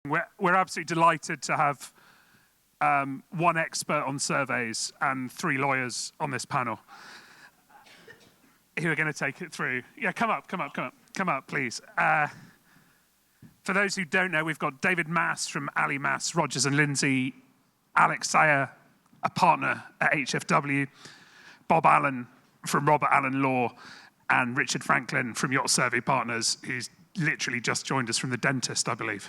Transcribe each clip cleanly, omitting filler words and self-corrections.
We're absolutely delighted to have one expert on surveys and 3 lawyers on this panel who are going to take it through. Yeah, come up, please. For those who don't know, we've got David Maass from Ali Maass, Rogers and Lindsay, Alex Sayegh, a partner at HFW, Bob Allen from Robert Allen Law, and Richard Franklin from Yacht Survey Partners, who's literally just joined us from the dentist, I believe.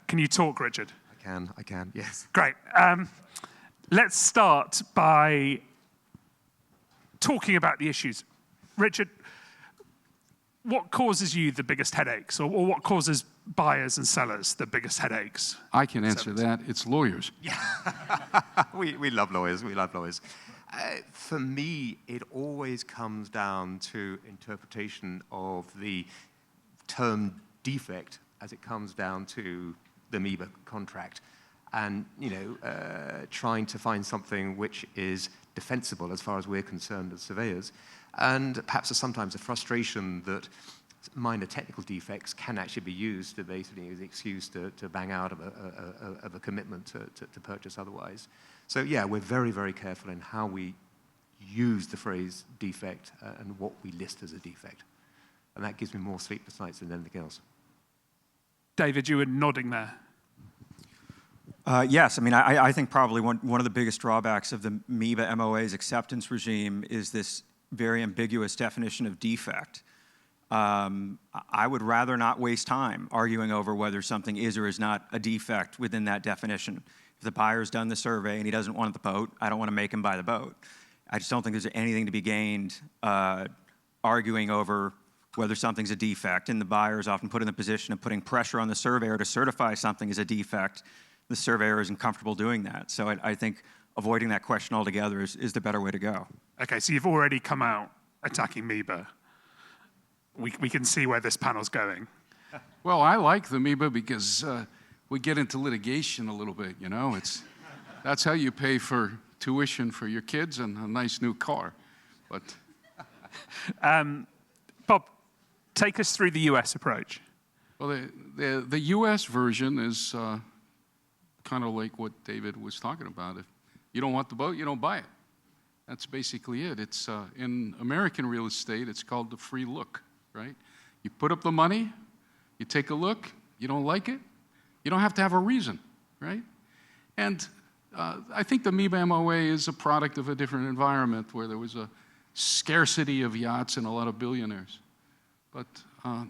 Can you talk, Richard? I can, yes. Great. Let's start by talking about the issues. Richard, what causes you the biggest headaches, or what causes buyers and sellers the biggest headaches? I can answer that. It's lawyers. Yeah. we love lawyers. We love lawyers. For me, it always comes down to interpretation of the term defect as it comes down to the MIBA contract, and trying to find something which is defensible as far as we're concerned as surveyors. And perhaps sometimes a frustration that minor technical defects can actually be used to basically as an excuse to bang out of a commitment to purchase otherwise. So yeah, we're very, very careful in how we use the phrase defect and what we list as a defect. And that gives me more sleepless nights than anything else. David, you were nodding there. Yes, I mean, I think probably one of the biggest drawbacks of the MIBA MOA's acceptance regime is this very ambiguous definition of defect. I would rather not waste time arguing over whether something is or is not a defect within that definition. If the buyer's done the survey and he doesn't want the boat, I don't want to make him buy the boat. I just don't think there's anything to be gained arguing over whether something's a defect, and the buyer is often put in the position of putting pressure on the surveyor to certify something as a defect. The surveyor isn't comfortable doing that. So I think avoiding that question altogether is the better way to go. Okay, so you've already come out attacking MIBA. We can see where this panel's going. Well, I like the MIBA because we get into litigation a little bit, you know. That's how you pay for tuition for your kids and a nice new car. But Bob, take us through the US approach. Well, the US version is kind of like what David was talking about. If you don't want the boat, you don't buy it. That's basically it. It's in American real estate, it's called the free look, right? You put up the money, you take a look, you don't like it, you don't have to have a reason, right? And I think the MIBA MOA is a product of a different environment where there was a scarcity of yachts and a lot of billionaires. But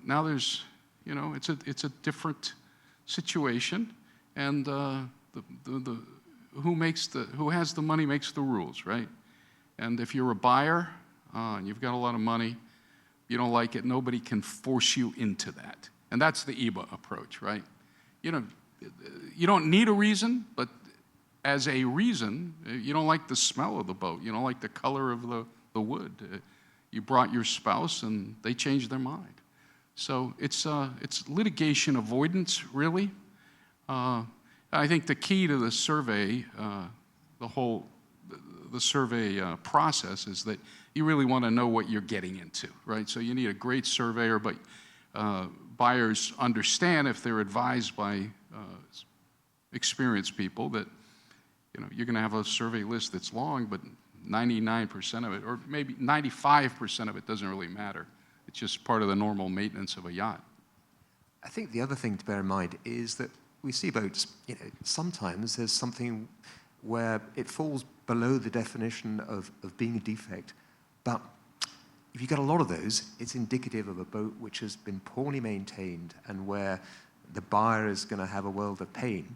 now there's, it's a different situation, and who has the money makes the rules, right? And if you're a buyer and you've got a lot of money, you don't like it, nobody can force you into that. And that's the EBA approach, right? You don't need a reason, but as a reason, you don't like the smell of the boat, you don't like the color of the wood. You brought your spouse and they changed their mind. So it's litigation avoidance, really. I think the key to the survey, the survey process is that you really want to know what you're getting into, right? So you need a great surveyor, but buyers understand if they're advised by experienced people that you're going to have a survey list that's long, but 99% of it, or maybe 95% of it doesn't really matter. It's just part of the normal maintenance of a yacht. I think the other thing to bear in mind is that we see boats, sometimes there's something where it falls below the definition of being a defect, but if you get a lot of those, it's indicative of a boat which has been poorly maintained and where the buyer is going to have a world of pain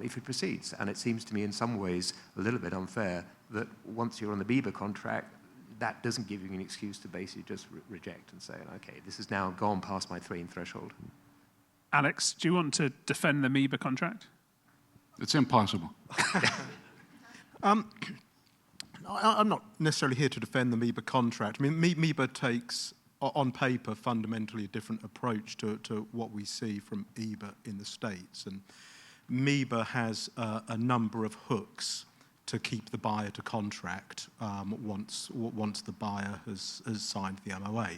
if it proceeds. And it seems to me in some ways a little bit unfair that once you're on the MIBA contract, that doesn't give you an excuse to basically just reject and say, okay, this has now gone past my 3 threshold. Alex, do you want to defend the MIBA contract? It's impossible. I'm not necessarily here to defend the MIBA contract. I mean, MIBA takes, on paper, fundamentally a different approach to what we see from EBA in the States. And MIBA has a number of hooks to keep the buyer to contract once the buyer has signed the MOA.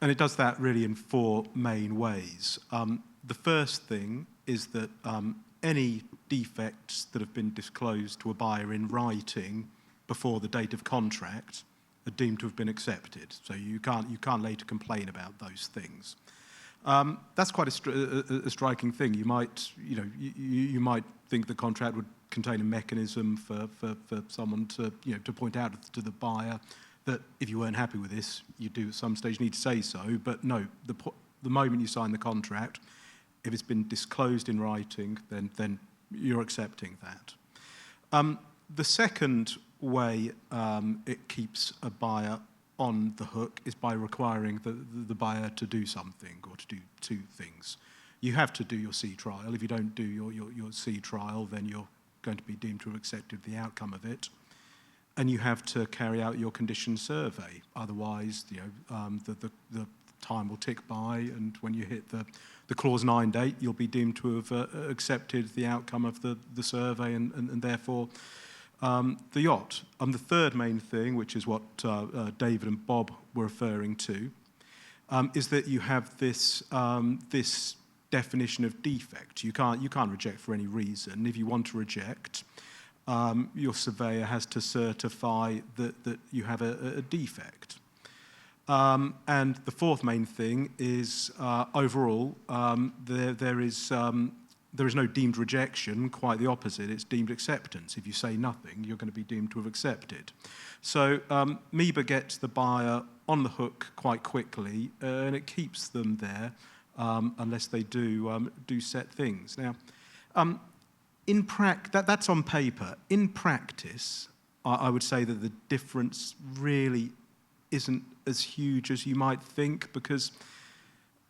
And it does that really in four main ways. The first thing is that any defects that have been disclosed to a buyer in writing before the date of contract are deemed to have been accepted. So you can't later complain about those things. That's quite a striking thing. You might, you might think the contract would contain a mechanism for someone to, to point out to the buyer that if you weren't happy with this, you do at some stage need to say so. But no, the moment you sign the contract, if it's been disclosed in writing, then you're accepting that. The second way it keeps a buyer on the hook is by requiring the buyer to do something or to do two things. You have to do your sea trial. If you don't do your sea trial, then you're going to be deemed to have accepted the outcome of it. And you have to carry out your condition survey. Otherwise, the time will tick by, and when you hit the clause 9 date, you'll be deemed to have accepted the outcome of the survey and therefore the yacht. The third main thing, which is what David and Bob were referring to, is that you have this this definition of defect. You can't reject for any reason. If you want to reject, your surveyor has to certify that you have a defect. And the fourth main thing is overall there is no deemed rejection, quite the opposite. It's deemed acceptance. If you say nothing, you're going to be deemed to have accepted. So MEBA gets the buyer on the hook quite quickly, and it keeps them there unless they do set things. Now, that's on paper. In practice, I would say that the difference really isn't as huge as you might think, because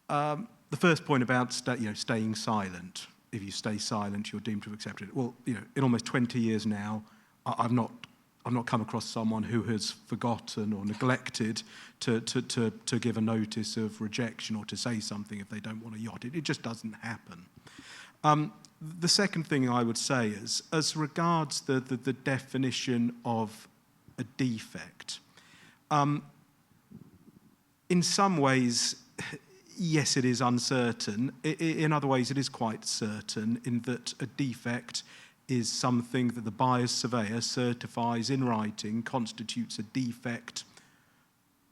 the first point about staying silent. If you stay silent, you're deemed to have accepted it. Well, in almost 20 years now, I've not come across someone who has forgotten or neglected to give a notice of rejection or to say something if they don't want a yacht. It just doesn't happen. The second thing I would say is, as regards the definition of a defect, in some ways, yes, it is uncertain. In other ways, it is quite certain in that a defect is something that the buyer's surveyor certifies in writing constitutes a defect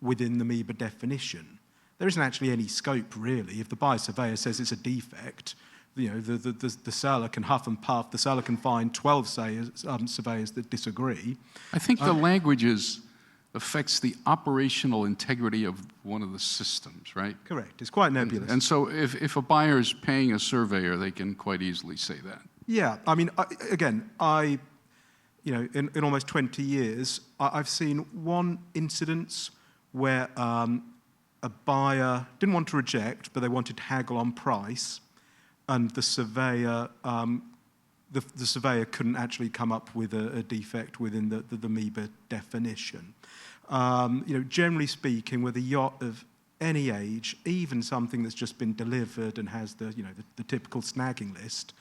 within the MEBA definition. There isn't actually any scope, really. If the buyer's surveyor says it's a defect, the seller can huff and puff. The seller can find 12 surveyors that disagree. I think the language affects the operational integrity of one of the systems, right? Correct. It's quite nebulous. And so if a buyer is paying a surveyor, they can quite easily say that. Yeah. I mean, in almost 20 years, I've seen one incidence where a buyer didn't want to reject, but they wanted to haggle on price, and the surveyor the surveyor couldn't actually come up with a defect within the MEBA definition. Generally speaking, with a yacht of any age, even something that's just been delivered and has the typical snagging list,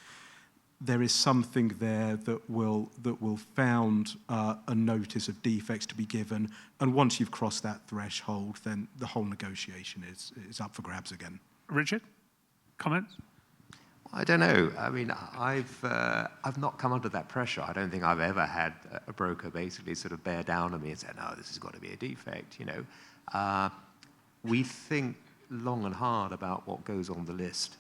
there is something there that will found a notice of defects to be given, and once you've crossed that threshold, then the whole negotiation is up for grabs again. Richard, comments? I don't know. I mean, I've not come under that pressure. I don't think I've ever had a broker basically sort of bear down on me and say, no, this has got to be a defect, We think long and hard about what goes on the list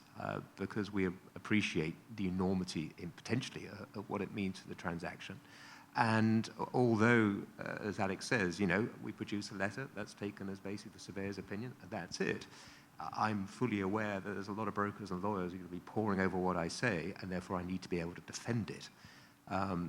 because we appreciate the enormity potentially of what it means for the transaction. And although, as Alex says, we produce a letter that's taken as basically the surveyor's opinion, and that's it. I'm fully aware that there's a lot of brokers and lawyers who are going to be poring over what I say, and therefore I need to be able to defend it.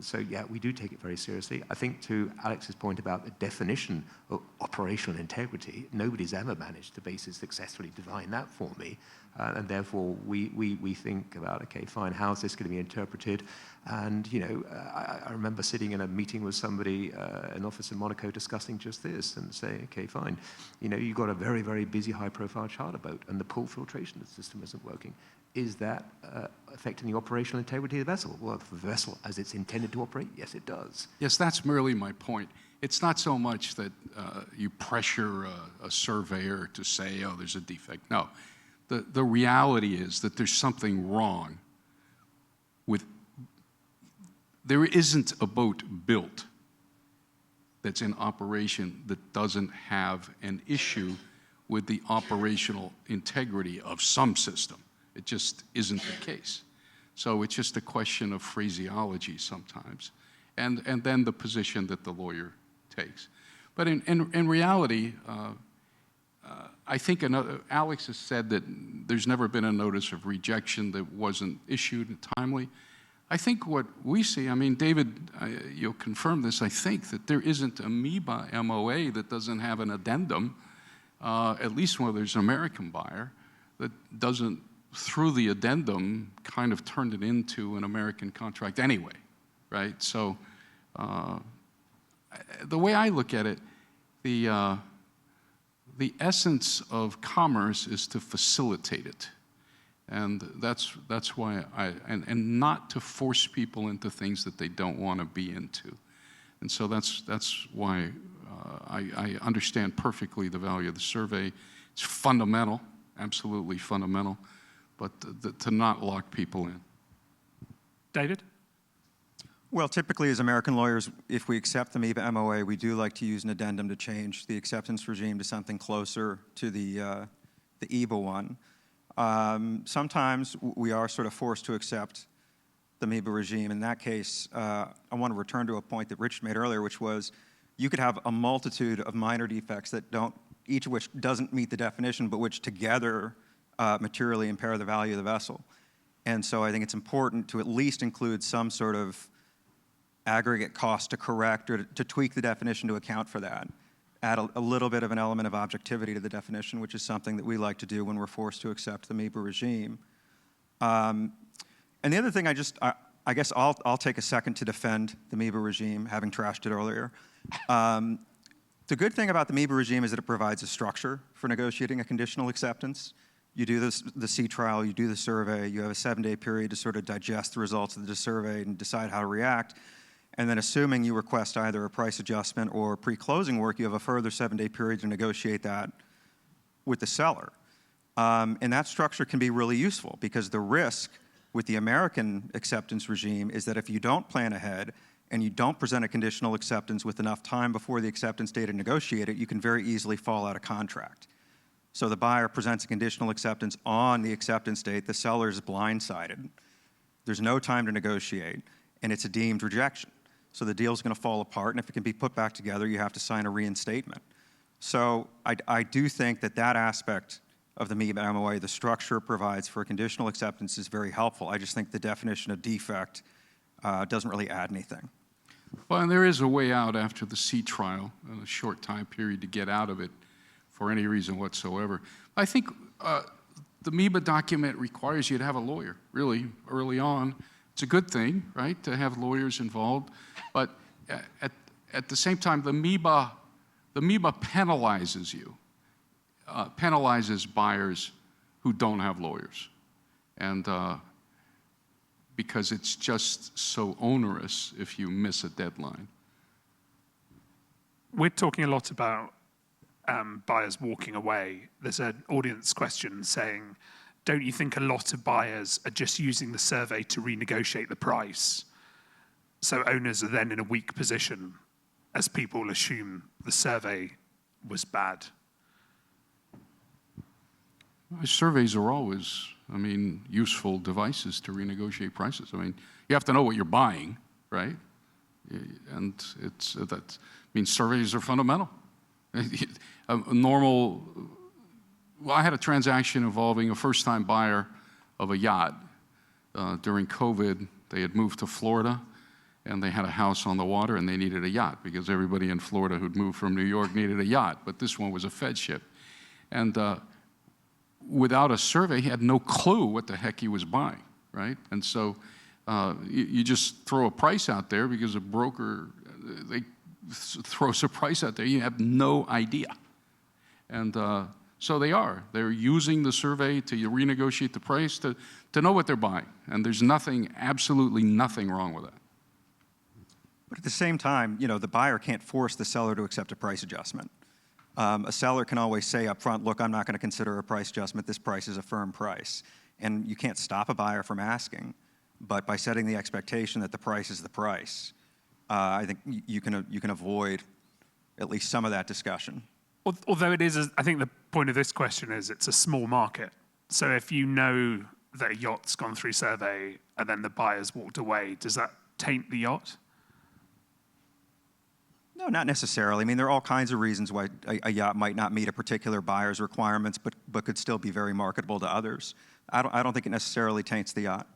So yeah, we do take it very seriously. I think to Alex's point about the definition of operational integrity, nobody's ever managed to basically successfully define that for me. And therefore, we think about, okay, fine, how's this going to be interpreted? And, you know, I remember sitting in a meeting with somebody, an office in Monaco, discussing just this and saying, okay, fine, you know, you've got a very, very busy, high-profile charter boat, and the pool filtration system isn't working. Is that affecting the operational integrity of the vessel? Well, for the vessel as it's intended to operate, yes, it does. Yes, that's merely my point. It's not so much that you pressure a surveyor to say, oh, there's a defect. No. The reality is that there's something wrong with, there isn't a boat built that's in operation that doesn't have an issue with the operational integrity of some system. It just isn't the case. So it's just a question of phraseology sometimes, and then the position that the lawyer takes. But in reality, I think Alex has said that there's never been a notice of rejection that wasn't issued timely. I think what we see, I mean, David, you'll confirm this, I think that there isn't amoeba MOA that doesn't have an addendum, at least when there's an American buyer, that doesn't, through the addendum, kind of turned it into an American contract anyway, right? So the way I look at it, the essence of commerce is to facilitate it. And that's why and not to force people into things that they don't want to be into. And so that's why I understand perfectly the value of the survey. It's fundamental, absolutely fundamental, but to not lock people in. David? Well, typically as American lawyers, if we accept the MIBA MOA, we do like to use an addendum to change the acceptance regime to something closer to the EBA one. Sometimes we are sort of forced to accept the MIBA regime. In that case, I want to return to a point that Rich made earlier, which was you could have a multitude of minor defects that don't, each of which doesn't meet the definition, but which together materially impair the value of the vessel. And so I think it's important to at least include some sort of aggregate cost to correct or to tweak the definition to account for that. Add a little bit of an element of objectivity to the definition, which is something that we like to do when we're forced to accept the MIBA regime. And the other thing I guess I'll take a second to defend the MIBA regime, having trashed it earlier. The good thing about the MIBA regime is that it provides a structure for negotiating a conditional acceptance. You do the sea trial, you do the survey, you have a 7-day period to sort of digest the results of the survey and decide how to react. And then assuming you request either a price adjustment or pre-closing work, you have a further 7-day period to negotiate that with the seller. And that structure can be really useful because the risk with the American acceptance regime is that if you don't plan ahead and you don't present a conditional acceptance with enough time before the acceptance date to negotiate it, you can very easily fall out of contract. So the buyer presents a conditional acceptance on the acceptance date, the seller is blindsided. There's no time to negotiate, and it's a deemed rejection. So the deal's going to fall apart, and if it can be put back together, you have to sign a reinstatement. So I do think that that aspect of the MIBA MOA, the structure it provides for a conditional acceptance, is very helpful. I just think the definition of defect doesn't really add anything. Well, and there is a way out after the sea trial, a short time period to get out of it for any reason whatsoever. I think the MIBA document requires you to have a lawyer, really, early on. It's a good thing, right, to have lawyers involved. But at the same time, the MIBA penalizes you, penalizes buyers who don't have lawyers. And because it's just so onerous if you miss a deadline. We're talking a lot about buyers walking away. There's an audience question saying, don't you think a lot of buyers are just using the survey to renegotiate the price? So owners are then in a weak position as people assume the survey was bad. Surveys are always, I mean, useful devices to renegotiate prices. I mean, you have to know what you're buying, right? And that means surveys are fundamental. Well, I had a transaction involving a first-time buyer of a yacht. During COVID, they had moved to Florida, and they had a house on the water, and they needed a yacht because everybody in Florida who'd moved from New York needed a yacht, but this one was a Fed ship. And without a survey, he had no clue what the heck he was buying, right? And so you just throw a price out there because a broker, they throws a price out there, you have no idea. And so they're using the survey to renegotiate the price to know what they're buying. And there's nothing, absolutely nothing wrong with that. But at the same time, you know, the buyer can't force the seller to accept a price adjustment. A seller can always say up front, look, I'm not going to consider a price adjustment. This price is a firm price. And you can't stop a buyer from asking. But by setting the expectation that the price is the price, I think you can avoid at least some of that discussion. Although it is, I think the point of this question is it's a small market. So if you know that a yacht's gone through survey and then the buyer's walked away, does that taint the yacht? No, not necessarily. I mean, there are all kinds of reasons why a yacht might not meet a particular buyer's requirements, but could still be very marketable to others. I don't think it necessarily taints the yacht.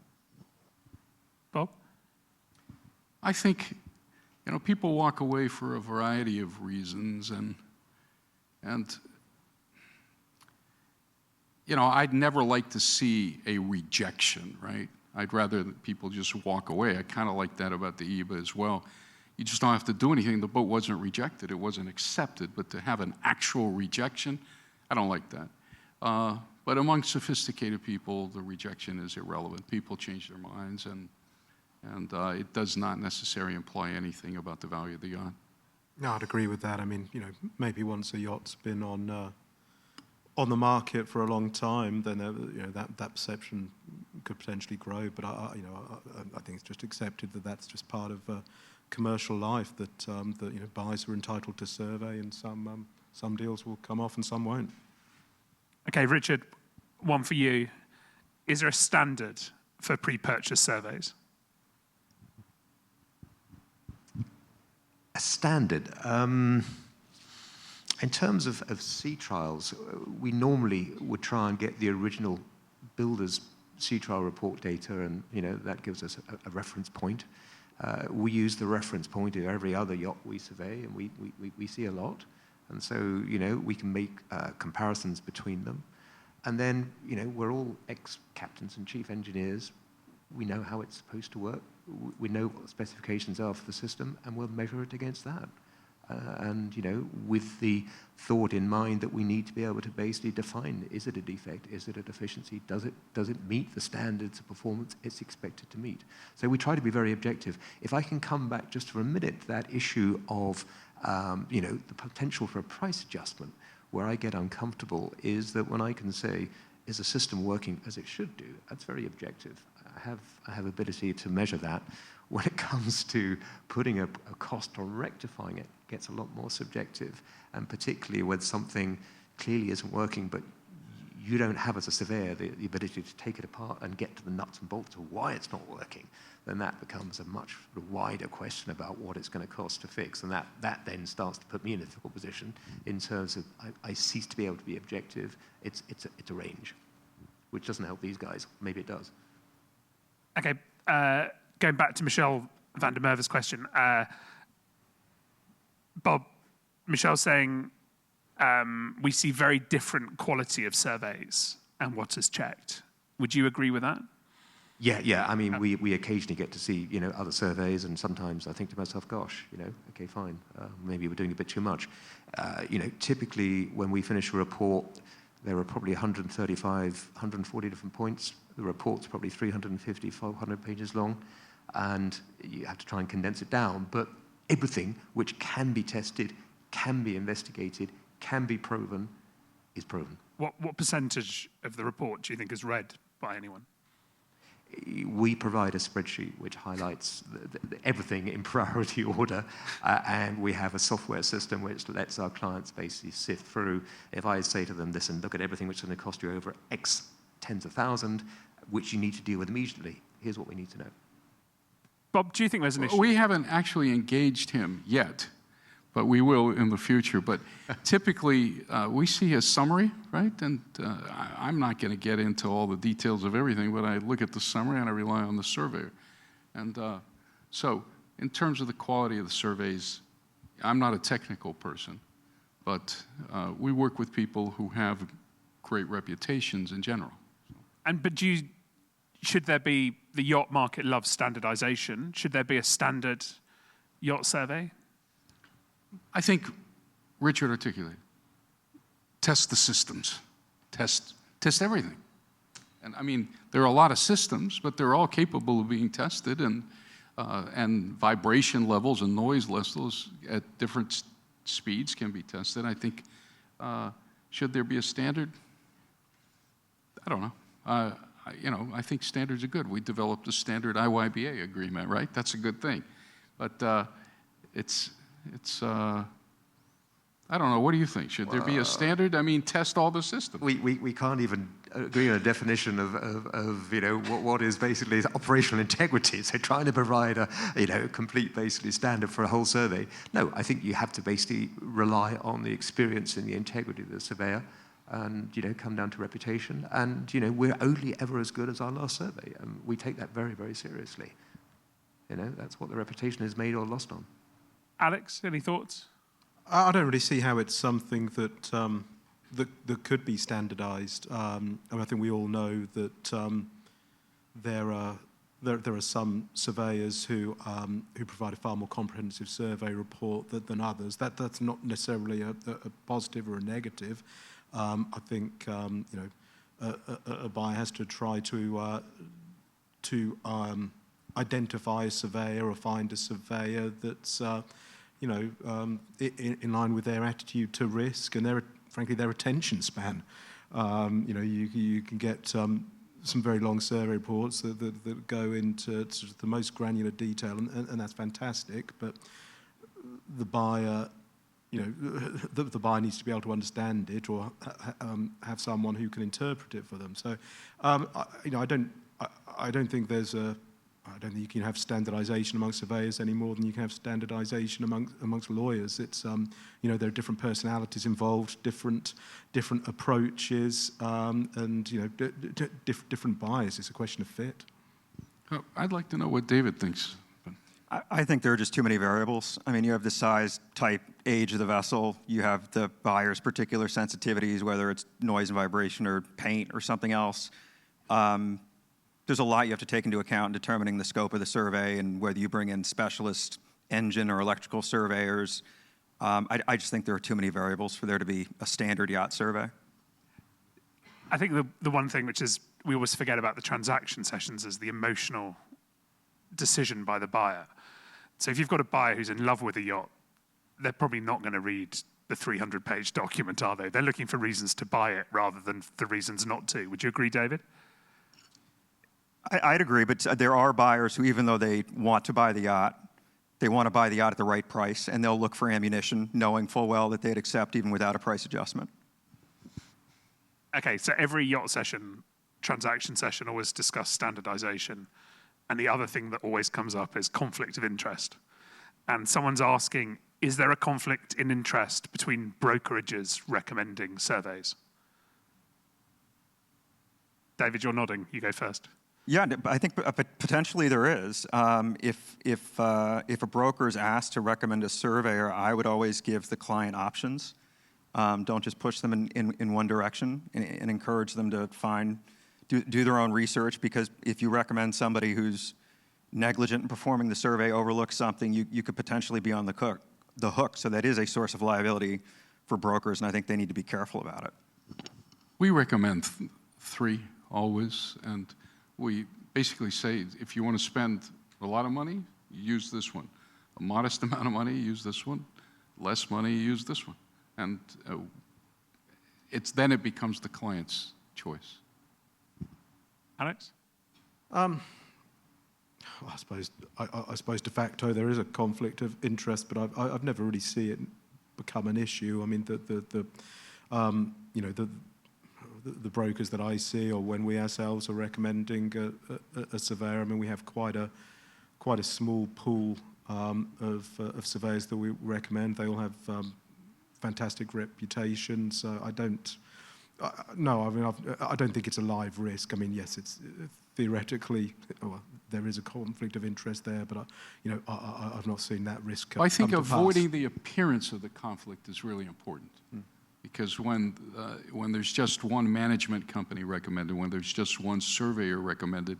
Bob? I think, you know, people walk away for a variety of reasons, and you know, I'd never like to see a rejection, right? I'd rather that people just walk away. I kind of like that about the EBA as well. You just don't have to do anything. The boat wasn't rejected, it wasn't accepted, but to have an actual rejection, I don't like that. But among sophisticated people, the rejection is irrelevant. People change their minds, and it does not necessarily imply anything about the value of the yacht. No, I'd agree with that. I mean, you know, maybe once a yacht's been on the market for a long time, then you know that perception could potentially grow. But I think it's just accepted that that's just part of commercial life. That you know, buyers are entitled to survey, and some deals will come off and some won't. Okay, Richard, one for you. Is there a standard for pre-purchase surveys? A standard. In terms of sea trials, we normally would try and get the original builder's sea trial report data, and you know that gives us a reference point. We use the reference point of every other yacht we survey, and we see a lot. And so, you know, we can make comparisons between them. And then, you know, we're all ex-captains and chief engineers. We know how it's supposed to work. We know what the specifications are for the system, and we'll measure it against that. And, you know, with the thought in mind that we need to be able to basically define, is it a defect, is it a deficiency, does it meet the standards of performance it's expected to meet? So we try to be very objective. If I can come back just for a minute to that issue of, you know, the potential for a price adjustment, where I get uncomfortable is that when I can say, is the system working as it should do? That's very objective. I have ability to measure that. When it comes to putting a cost on rectifying it, it gets a lot more subjective, and particularly when something clearly isn't working, but you don't have as a surveyor the ability to take it apart and get to the nuts and bolts of why it's not working, then that becomes a much wider question about what it's going to cost to fix, and that then starts to put me in a difficult position in terms of I cease to be able to be objective. It's a range, which doesn't help these guys. Maybe it does. Okay, going back to Michelle van der Merwe's question. Bob, Michelle's saying we see very different quality of surveys and what is checked. Would you agree with that? Yeah. I mean, we occasionally get to see, you know, other surveys, and sometimes I think to myself, gosh, you know, okay, fine, maybe we're doing a bit too much. You know, typically when we finish a report, there are probably 135, 140 different points. The report's probably 350, 500 pages long, and you have to try and condense it down. But everything which can be tested, can be investigated, can be proven, is proven. What percentage of the report do you think is read by anyone? We provide a spreadsheet which highlights everything in priority order, and we have a software system which lets our clients basically sift through. If I say to them, listen, look at everything which is going to cost you over X tens of thousands, which you need to deal with immediately, here's what we need to know. Bob, do you think there's an issue? We haven't actually engaged him yet, but we will in the future. But typically, we see a summary, right? And I'm not going to get into all the details of everything, but I look at the summary and I rely on the surveyor. And so in terms of the quality of the surveys, I'm not a technical person, but we work with people who have great reputations in general. But should there be, the yacht market loves standardization, should there be a standard yacht survey? I think Richard articulated. Test the systems. Test everything. And I mean, there are a lot of systems, but they're all capable of being tested, and vibration levels and noise levels at different speeds can be tested. I think, should there be a standard? I don't know. I think standards are good. We developed a standard IYBA agreement, right? That's a good thing. But it's I don't know. What do you think? Should there be a standard? I mean, test all the systems. We can't even agree on a definition of what is basically operational integrity. So trying to provide a complete basically standard for a whole survey. No, I think you have to basically rely on the experience and the integrity of the surveyor, and come down to reputation. And we're only ever as good as our last survey, and we take that very, very seriously. That's what the reputation is made or lost on. Alex, any thoughts? I don't really see how it's something that that could be standardised. I think we all know that there are some surveyors who provide a far more comprehensive survey report than others. That's not necessarily a positive or a negative. I think a buyer has to try to identify a surveyor or find a surveyor that's in line with their attitude to risk and frankly their attention span. You can get some very long survey reports that go into sort of the most granular detail, and that's fantastic. But the buyer, the buyer needs to be able to understand it or have someone who can interpret it for them. So, I don't think there's I don't think you can have standardization amongst surveyors any more than you can have standardization amongst lawyers. It's there are different personalities involved, different approaches, and different buyers. It's a question of fit. I'd like to know what David thinks. I think there are just too many variables. I mean, you have the size, type, age of the vessel. You have the buyer's particular sensitivities, whether it's noise and vibration or paint or something else. There's a lot you have to take into account in determining the scope of the survey and whether you bring in specialist engine or electrical surveyors. I just think there are too many variables for there to be a standard yacht survey. I think the one thing which is we always forget about the transaction sessions is the emotional decision by the buyer. So if you've got a buyer who's in love with a yacht, they're probably not going to read the 300-page document, are they? They're looking for reasons to buy it rather than the reasons not to. Would you agree, David? I'd agree, but there are buyers who, even though they want to buy the yacht, they want to buy the yacht at the right price, and they'll look for ammunition, knowing full well that they'd accept even without a price adjustment. Okay, so every yacht session, transaction session, always discuss standardization. And the other thing that always comes up is conflict of interest. And someone's asking, is there a conflict in interest between brokerages recommending surveys? David, you're nodding. You go first. Yeah, I think potentially there is. If a broker is asked to recommend a surveyor, I would always give the client options. Don't just push them in one direction, and encourage them to do their own research, because if you recommend somebody who's negligent in performing the survey, overlooks something, you could potentially be on the hook. So that is a source of liability for brokers, and I think they need to be careful about it. We recommend 3 always, and we basically say if you want to spend a lot of money, use this one. A modest amount of money, use this one. Less money, use this one. And then it becomes the client's choice. Alex? I suppose de facto there is a conflict of interest, but I've never really seen it become an issue. I mean, the brokers that I see, or when we ourselves are recommending a surveyor, I mean, we have quite a small pool of surveyors that we recommend. They all have fantastic reputations. I don't think it's a live risk. I mean, yes, it's theoretically, there is a conflict of interest there, but I've not seen that risk. I think avoiding the appearance of the conflict is really important. Because when there's just one management company recommended, when there's just one surveyor recommended,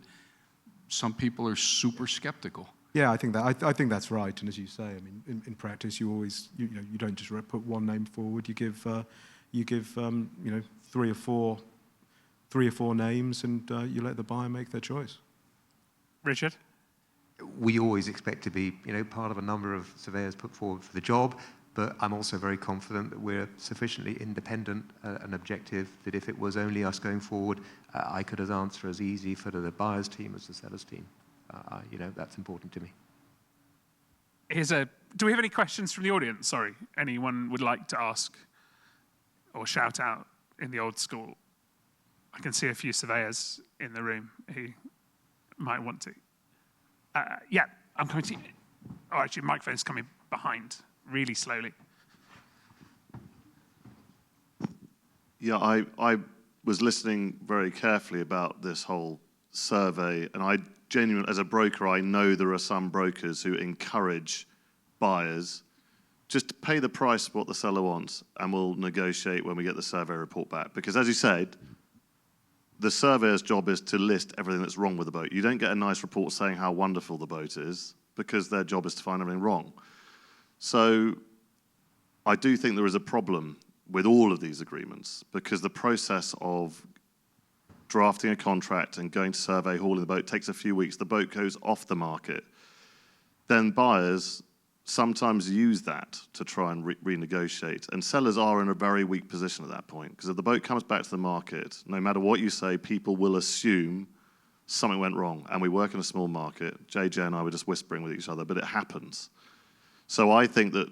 some people are super skeptical. Yeah, I think that's right. And as you say, I mean, in practice, you always you don't just put one name forward. You give three or four names, and you let the buyer make their choice. Richard? We always expect to be, part of a number of surveyors put forward for the job, but I'm also very confident that we're sufficiently independent and objective that if it was only us going forward, I could answer as easy for the buyer's team as the seller's team. That's important to me. Do we have any questions from the audience? Sorry, anyone would like to ask or shout out in the old school? I can see a few surveyors in the room who might want to. Yeah, I'm coming to you. Oh, actually, microphone's coming behind, really slowly. Yeah, I was listening very carefully about this whole survey, and I genuinely, as a broker, I know there are some brokers who encourage buyers just to pay the price of what the seller wants, and we'll negotiate when we get the survey report back. Because as you said, the surveyor's job is to list everything that's wrong with the boat. You don't get a nice report saying how wonderful the boat is, because their job is to find everything wrong. So I do think there is a problem with all of these agreements, because the process of drafting a contract and going to survey, hauling the boat takes a few weeks. The boat goes off the market. Then buyers sometimes use that to try and renegotiate. And sellers are in a very weak position at that point, because if the boat comes back to the market, no matter what you say, people will assume something went wrong. And we work in a small market. JJ and I were just whispering with each other, but it happens. So I think that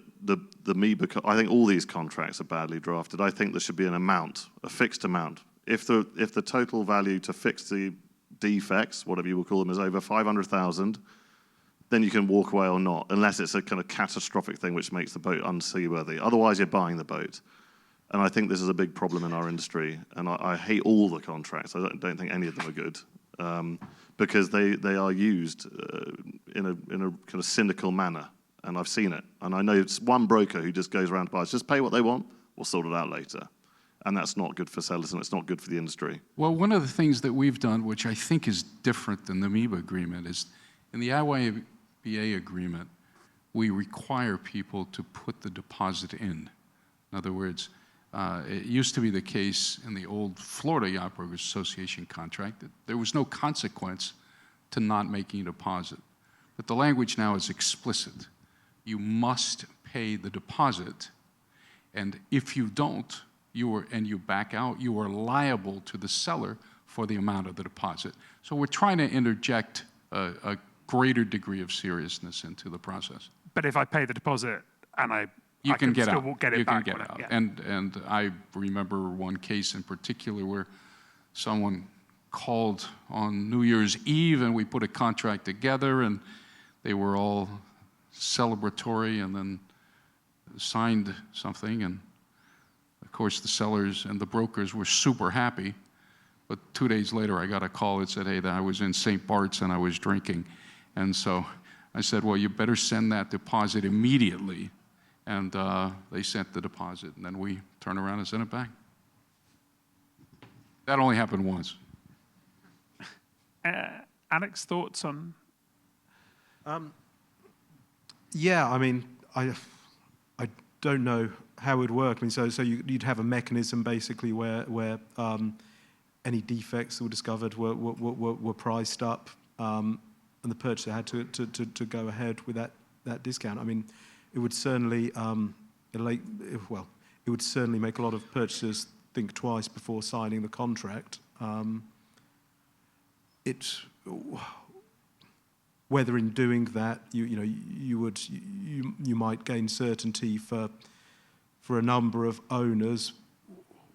I think all these contracts are badly drafted. I think there should be an amount, a fixed amount. If the total value to fix the defects, whatever you will call them, is over 500,000, then you can walk away or not, unless it's a kind of catastrophic thing which makes the boat unseaworthy. Otherwise, you're buying the boat. And I think this is a big problem in our industry. And I hate all the contracts. I don't think any of them are good, because they are used in a kind of cynical manner. And I've seen it. And I know it's one broker who just goes around to buyers, just pay what they want, we'll sort it out later. And that's not good for sellers, and it's not good for the industry. Well, one of the things that we've done, which I think is different than the MEBA agreement, is in the IYBA agreement, we require people to put the deposit in. In other words, it used to be the case in the old Florida Yacht Brokers Association contract that there was no consequence to not making a deposit. But the language now is explicit. You must pay the deposit, and if you don't, and you back out, you are liable to the seller for the amount of the deposit. So we're trying to interject a greater degree of seriousness into the process. But if I pay the deposit and you I can get still out. get it you back. can get out. Yeah. And I remember one case in particular where someone called on New Year's Eve, and we put a contract together, and they were all celebratory, and then signed something, and of course the sellers and the brokers were super happy. But 2 days later, I got a call that said, hey, that I was in St. Bart's and I was drinking. And so I said, well, you better send that deposit immediately. And they sent the deposit, and then we turned around and sent it back. That only happened once. Alex, thoughts on? Yeah, I mean, I don't know how it would work. I mean, so you'd have a mechanism basically where any defects that were discovered were priced up, and the purchaser had to go ahead with that discount. I mean, it would certainly it would certainly make a lot of purchasers think twice before signing the contract. Whether in doing that you might gain certainty for a number of owners,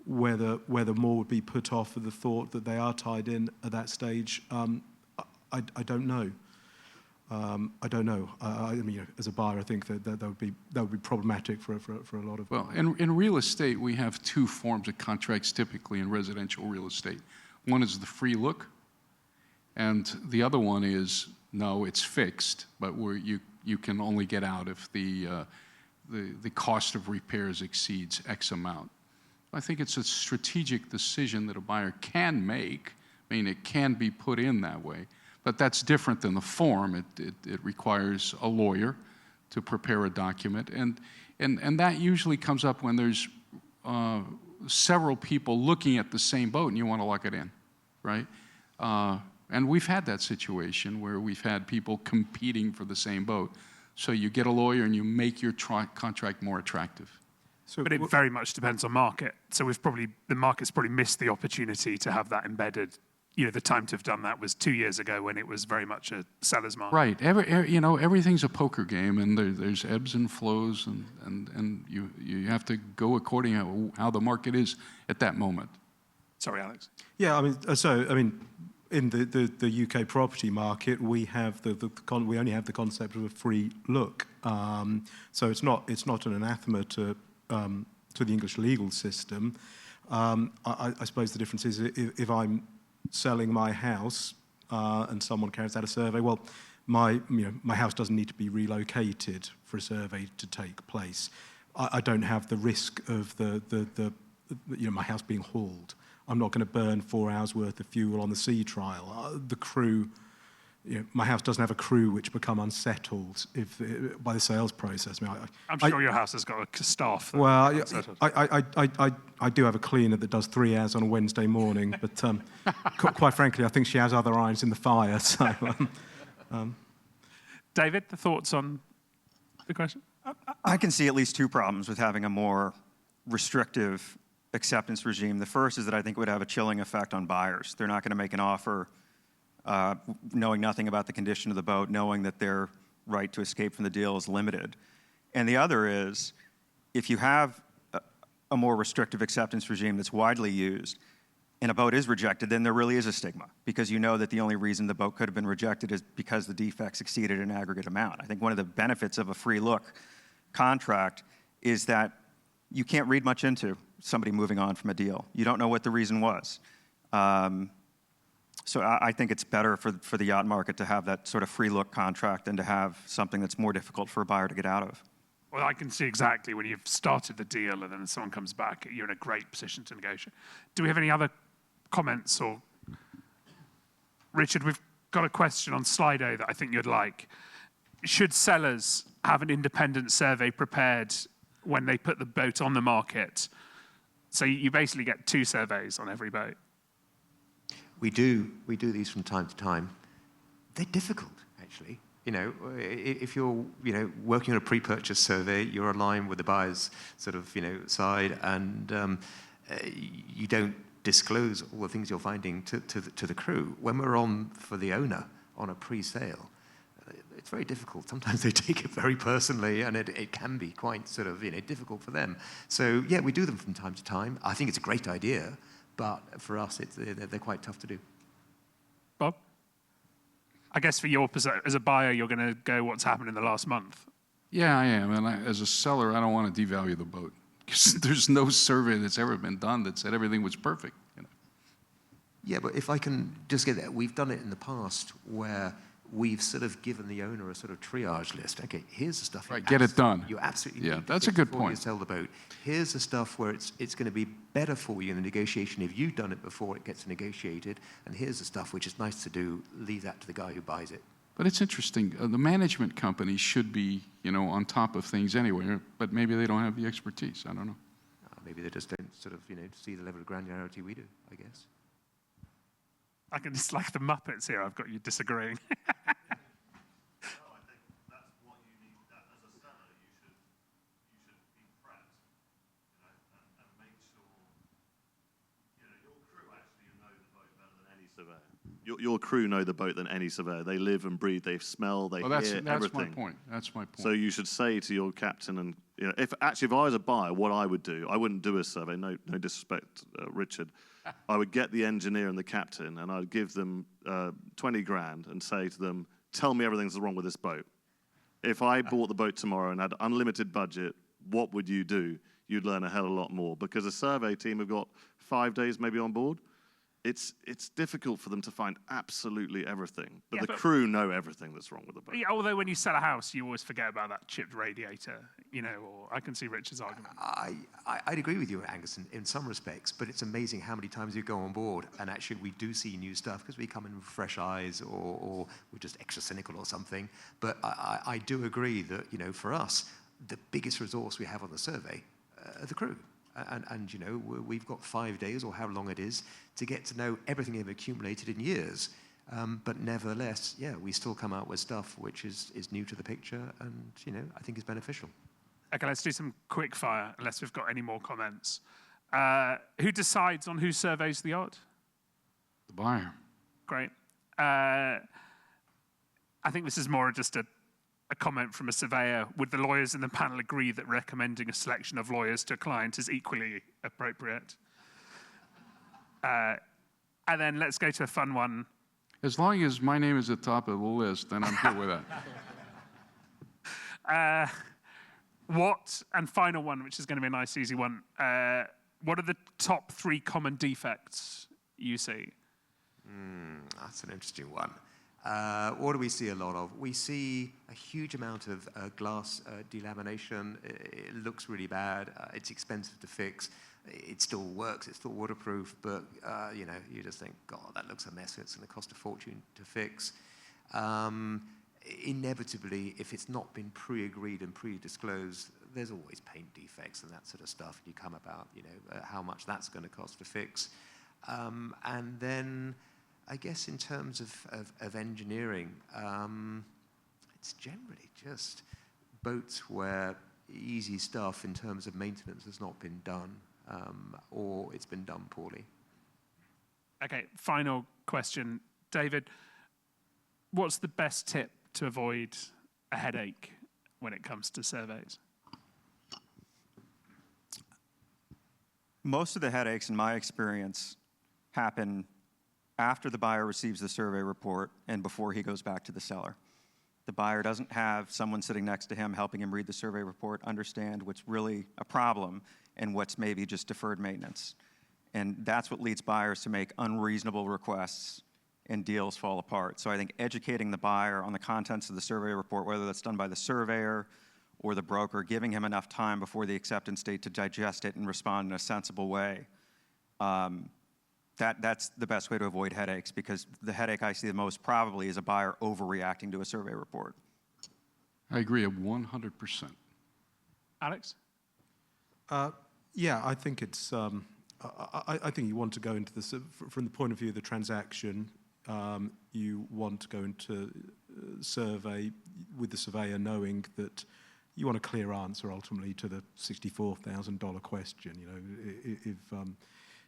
whether more would be put off with the thought that they are tied in at that stage, I don't know. I don't know. I mean, as a buyer, I think that would be problematic for a lot of. Well, in real estate, we have two forms of contracts typically in residential real estate. One is the free look, and the other one is no, it's fixed, but you can only get out if the cost of repairs exceeds X amount. I think it's a strategic decision that a buyer can make. I mean, it can be put in that way, but that's different than the form. It requires a lawyer to prepare a document, and that usually comes up when there's several people looking at the same boat and you want to lock it in, right? And we've had that situation where we've had people competing for the same boat. So you get a lawyer and you make your contract more attractive. But it very much depends on market. So the market's probably missed the opportunity to have that embedded. You know, the time to have done that was 2 years ago when it was very much a seller's market. Right. Everything's a poker game, and there's ebbs and flows, and you have to go according to how the market is at that moment. Sorry, Alex. Yeah, in the UK property market, we have we only have the concept of a free look. So it's not an anathema to the English legal system. I suppose the difference is if I'm selling my house and someone carries out a survey, well, my house doesn't need to be relocated for a survey to take place. I don't have the risk of my house being hauled. I'm not going to burn 4 hours worth of fuel on the sea trial. The crew, my house doesn't have a crew which become unsettled by the sales process. I'm sure your house has got a staff. Well, I do have a cleaner that does 3 hours on a Wednesday morning, but quite frankly, I think she has other irons in the fire. So, David, the thoughts on the question? I can see at least 2 problems with having a more restrictive acceptance regime. The first is that I think it would have a chilling effect on buyers. They're not going to make an offer knowing nothing about the condition of the boat, knowing that their right to escape from the deal is limited. And the other is, if you have a more restrictive acceptance regime that's widely used and a boat is rejected, then there really is a stigma, because you know that the only reason the boat could have been rejected is because the defects exceeded an aggregate amount. I think one of the benefits of a free look contract is that you can't read much into somebody moving on from a deal. You don't know what the reason was. So I think it's better for the yacht market to have that sort of free look contract than to have something that's more difficult for a buyer to get out of. Well, I can see exactly when you've started the deal and then someone comes back, you're in a great position to negotiate. Do we have any other comments? Or Richard, we've got a question on Slido that I think you'd like. Should sellers have an independent survey prepared when they put the boat on the market? So you basically get 2 surveys on every boat. We do these from time to time. They're difficult, actually. If you're working on a pre-purchase survey, you're aligned with the buyer's sort of side, and you don't disclose all the things you're finding to the crew. When we're on for the owner on a pre-sale, it's very difficult. Sometimes they take it very personally, and it can be quite sort of difficult for them. So yeah, we do them from time to time. I think it's a great idea, but for us, they're quite tough to do. Bob, I guess for your as a buyer, you're going to go, what's happened in the last month? Yeah, I am. And as a seller, I don't want to devalue the boat, because there's no survey that's ever been done that said everything was perfect. Yeah, but if I can just get that, we've done it in the past where we've sort of given the owner a sort of triage list. Okay, here's the stuff. Right, get it done. You absolutely yeah, need that's to a good before point. you sell the boat. Here's the stuff where it's going to be better for you in the negotiation if you've done it before it gets negotiated. And here's the stuff which is nice to do. Leave that to the guy who buys it. But it's interesting. The management company should be, on top of things anyway. But maybe they don't have the expertise. I don't know. Maybe they just don't sort of, see the level of granularity we do, I guess. I can just like the Muppets here. I've got you disagreeing. Your crew know the boat than any surveyor. They live and breathe. They smell. They hear everything. That's my point. That's my point. So you should say to your captain, and if I was a buyer, what I would do, I wouldn't do a survey. No disrespect, Richard. I would get the engineer and the captain, and I'd give them 20 grand and say to them, "Tell me everything's wrong with this boat. If I bought the boat tomorrow and had unlimited budget, what would you do?" You'd learn a hell of a lot more, because a survey team have got 5 days maybe on board. it's difficult for them to find absolutely everything, but Yeah, the but- crew know everything that's wrong with the boat. Yeah, although when you sell a house, you always forget about that chipped radiator, or I can see Richard's argument. I'd agree with you, Angus, in some respects, but it's amazing how many times you go on board and actually we do see new stuff because we come in with fresh eyes or we're just extra cynical or something. But I do agree that, for us, the biggest resource we have on the survey are the crew. And we've got 5 days or how long it is to get to know everything they've accumulated in years. But nevertheless, we still come out with stuff which is new to the picture and, I think is beneficial. Okay, let's do some quick fire, unless we've got any more comments. Who decides on who surveys the yacht? The buyer. Great. I think this is more just a comment from a surveyor. Would the lawyers in the panel agree that recommending a selection of lawyers to a client is equally appropriate? And then let's go to a fun one. As long as my name is at the top of the list, then I'm good with that. And final one, which is going to be a nice, easy one. What are the top 3 common defects you see? That's an interesting one. What do we see a lot of? We see a huge amount of glass delamination. It looks really bad. It's expensive to fix. It still works. It's still waterproof. But, you just think, God, that looks a mess. It's going to cost a fortune to fix. Inevitably, if it's not been pre-agreed and pre-disclosed, there's always paint defects and that sort of stuff. You come about, how much that's going to cost to fix. And then, I guess in terms of engineering, it's generally just boats where easy stuff in terms of maintenance has not been done, or it's been done poorly. Okay, final question. David, what's the best tip to avoid a headache when it comes to surveys? Most of the headaches, in my experience, happen after the buyer receives the survey report and before he goes back to the seller. The buyer doesn't have someone sitting next to him helping him read the survey report, understand what's really a problem and what's maybe just deferred maintenance. And that's what leads buyers to make unreasonable requests and deals fall apart. So I think educating the buyer on the contents of the survey report, whether that's done by the surveyor or the broker, giving him enough time before the acceptance date to digest it and respond in a sensible way, that's the best way to avoid headaches, because the headache I see the most probably is a buyer overreacting to a survey report. I agree 100%. Alex? Yeah, I think it's. I think you want to go into this from the point of view of the transaction. You want to go into survey with the surveyor knowing that you want a clear answer ultimately to the $64,000 question. If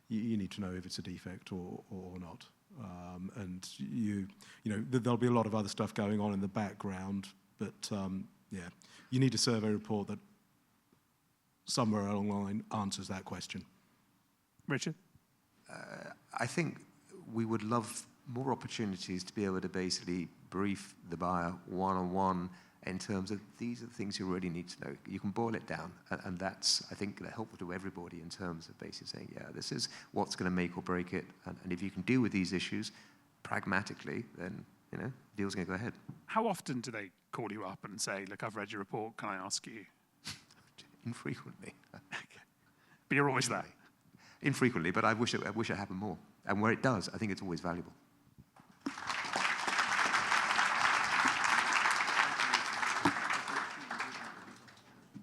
you need to know if it's a defect or not, and there'll be a lot of other stuff going on in the background, but you need a survey report that somewhere along the line answers that question. Richard? I think we would love more opportunities to be able to basically brief the buyer one-on-one in terms of these are the things you really need to know. You can boil it down, and that's, I think, helpful to everybody in terms of basically saying, this is what's going to make or break it, and if you can deal with these issues pragmatically, then, the deal's going to go ahead. How often do they call you up and say, look, I've read your report, can I ask you? Infrequently. But you're always there. Infrequently, but I wish it happened more. And where it does, I think it's always valuable.